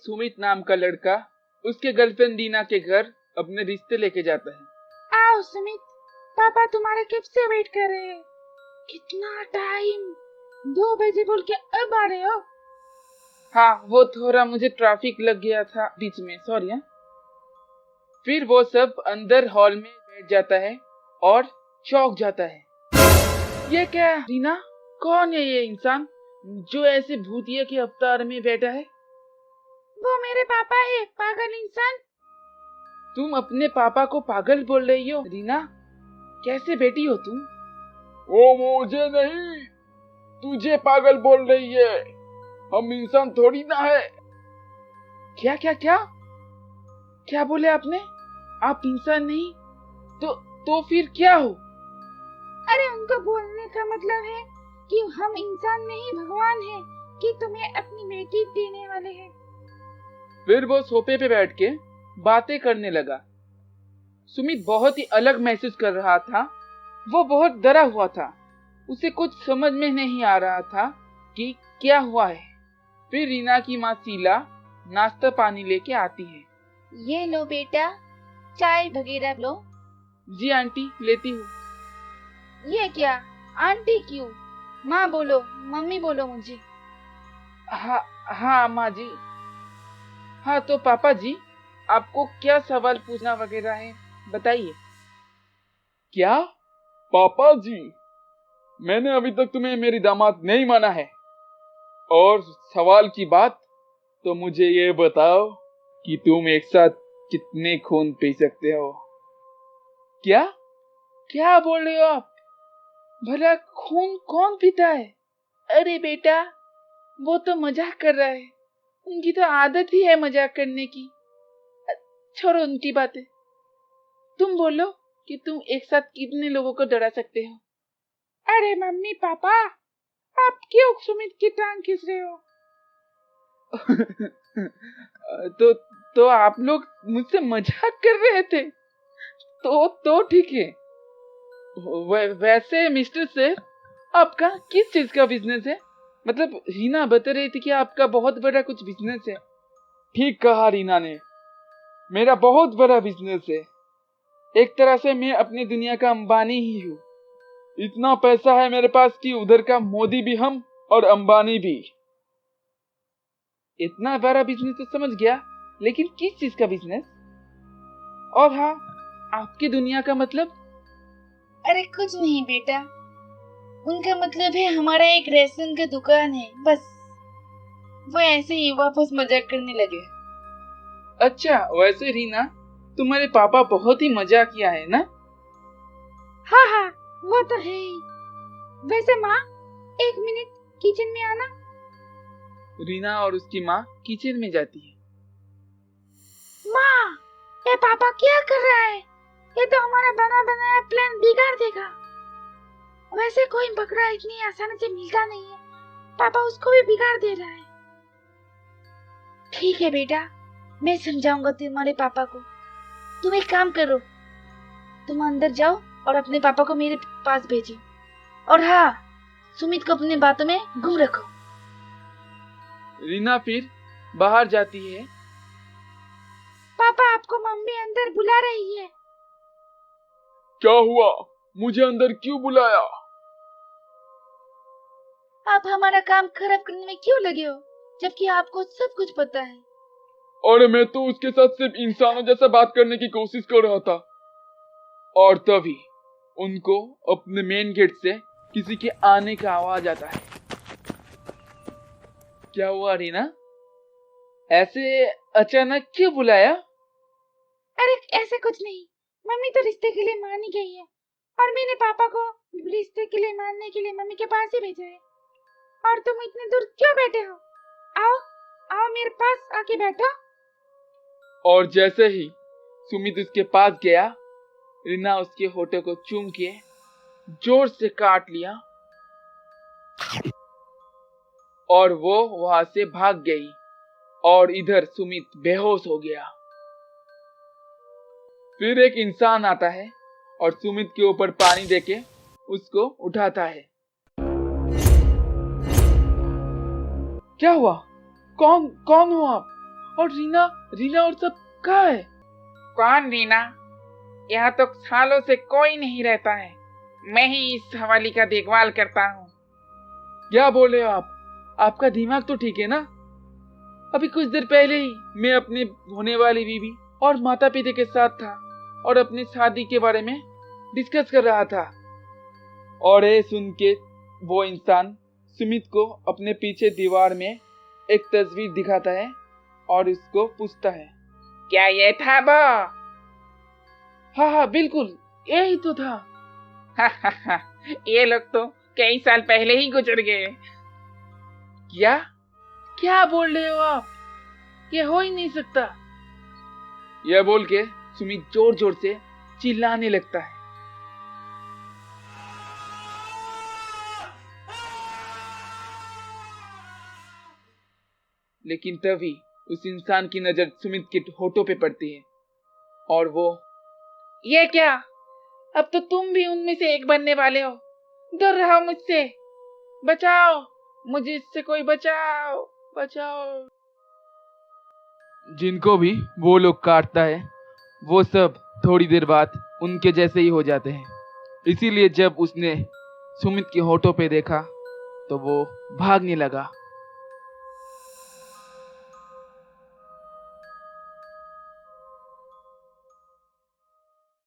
सुमित नाम का लड़का उसके गर्लफ्रेंड दीना के घर अपने रिश्ते लेके जाता है। आओ सुमित, पापा तुम्हारे कब से वेट कर रहे हैं। कितना टाइम, 2 बजे बोल के अब आ रहे हो। हाँ, वो थोड़ा मुझे ट्रैफिक लग गया था बीच में, सॉरी। फिर वो सब अंदर हॉल में बैठ जाता है और चौंक जाता है। ये क्या रीना, कौन है ये इंसान जो ऐसे भूतिया के अवतार में बैठा है? वो मेरे पापा है, पागल इंसान। तुम अपने पापा को पागल बोल रही हो रीना? कैसे बेटी हो तुम? वो मुझे नहीं, तुझे पागल बोल रही है। हम इंसान थोड़ी ना है। क्या क्या क्या क्या बोले आपने? आप इंसान नहीं तो फिर क्या हो? अरे उनको बोलने का मतलब है कि हम इंसान नहीं भगवान हैं, कि तुम्हें अपनी बेटी देने वाले हैं। फिर वो सोफे पे बैठ के बातें करने लगा। सुमित बहुत ही अलग महसूस कर रहा था। वो बहुत डरा हुआ था। उसे कुछ समझ में नहीं आ रहा था कि क्या हुआ है। फिर रीना की माँ शीला नाश्ता पानी लेके आती है। ये लो बेटा, चाय वगैरह लो। जी आंटी, लेती हूँ। ये क्या आंटी क्यों? माँ बोलो, मम्मी बोलो मुझे। हाँ माँ जी। हाँ तो पापा जी, आपको क्या सवाल पूछना वगैरह है, बताइए। क्या पापा जी? मैंने अभी तक तुम्हें मेरी दामाद नहीं माना है। और सवाल की बात तो मुझे ये बताओ कि तुम एक साथ कितने खून पी सकते हो? क्या क्या बोल रहे हो आप? भला खून कौन पीता है? अरे बेटा, वो तो मजाक कर रहा है। उनकी तो आदत ही है मजाक करने की। छोड़ो उनकी बातें। तुम बोलो कि तुम एक साथ कितने लोगों को डरा सकते हो? अरे मम्मी पापा, आप क्यों सुमित की टांग खींच रहे हो? तो आप लोग मुझसे मजाक कर रहे थे। तो ठीक है। वैसे मिस्टर सर, आपका किस चीज का बिजनेस है? मतलब रीना बता रही थी कि आपका बहुत बड़ा कुछ बिजनेस है। ठीक कहा रीना ने, मेरा बहुत बड़ा बिजनेस है। एक तरह से मैं अपनी दुनिया का अंबानी ही हूँ। इतना पैसा है मेरे पास कि उधर का मोदी भी हम और अंबानी भी। इतना बड़ा बिजनेस तो समझ गया, लेकिन किस चीज का बिजनेस? और हाँ, आपकी दुनिया का मतलब? अरे कुछ नहीं बेटा, उनका मतलब है हमारा एक रेस्टोरेंट का दुकान है, बस। वो ऐसे ही वापस मजाक करने लगे। अच्छा, वैसे रीना, तुम्हारे पापा बहुत ही मजाकिया है ना? हाँ हाँ, वो तो है ही। वैसे माँ, 1 मिनट किचन में आना। रीना और उसकी माँ किचन में जाती है। माँ, ये पापा क्या कर रहा है? ये तो हमारा बना बनाया प्लान बिगाड़ देगा। वैसे कोई बकरा इतनी आसानी से मिलता नहीं है, पापा उसको भी बिगाड़ दे रहा है। ठीक है बेटा, मैं समझाऊंगा तुम्हारे पापा को। तुम एक काम करो, तुम अंदर जाओ और अपने पापा को मेरे पास भेजो। और हाँ, सुमित को अपने बातों में गुम रखो। रीना फिर बाहर जाती है। पापा, आपको मम्मी अंदर बुला रही है। क्या हुआ? मुझे अंदर क्यों बुलाया? आप हमारा काम खराब करने में क्यों लगे हो, जबकि आपको सब कुछ पता है। और मैं तो उसके साथ सिर्फ इंसानों जैसा बात करने की कोशिश कर रहा था। और तभी उनको अपने मेन गेट से किसी के आने का आवाज आता है। क्या हुआ रीना? ऐसे अचानक क्यों बुलाया? अरे ऐसे कुछ नहीं, मम्मी तो रिश्ते के लिए मान ही गई है, और मैंने पापा को रिश्ते के लिए मानने के लिए मम्मी के पास ही भेजा है। और तुम इतने दूर क्यों बैठे हो? आओ आओ, मेरे पास आके बैठो। और जैसे ही सुमित उसके पास गया, रीना उसके होठों को चूम के जोर से काट लिया और वो वहां से भाग गई। और इधर सुमित बेहोश हो गया। फिर एक इंसान आता है और सुमित के ऊपर पानी देके उसको उठाता है। क्या हुआ? कौन कौन हो आप? और रीना रीना और सब कहाँ है? कौन रीना? यहाँ तो सालों से कोई नहीं रहता है। मैं ही इस हवेली का देखभाल करता हूँ। क्या बोल रहे हो आप? आपका दिमाग तो ठीक है ना? अभी कुछ देर पहले ही मैं अपने होने वाली बीवी और माता पिता के साथ था और अपनी शादी के बारे में डिस्कस कर रहा था। और ये सुन के वो इंसान सुमित को अपने पीछे दीवार में एक तस्वीर दिखाता है और उसको पूछता है, क्या ये था वो? हाँ हाँ बिल्कुल यही तो था। ये लोग तो कई साल पहले ही गुजर गए। क्या क्या बोल रहे हो आप? ये हो ही नहीं सकता। यह बोल के सुमित जोर जोर से चिल्लाने लगता है। लेकिन तभी उस इंसान की नजर सुमित के होठों पे पड़ती है और वो, ये क्या? अब तो तुम भी उनमें से एक बनने वाले हो। दूर रहो मुझसे। बचाओ मुझे, इससे कोई बचाओ बचाओ। जिनको भी वो लोग काटता है वो सब थोड़ी देर बाद उनके जैसे ही हो जाते हैं। इसीलिए जब उसने सुमित के होठों पे देखा तो वो भागने लगा।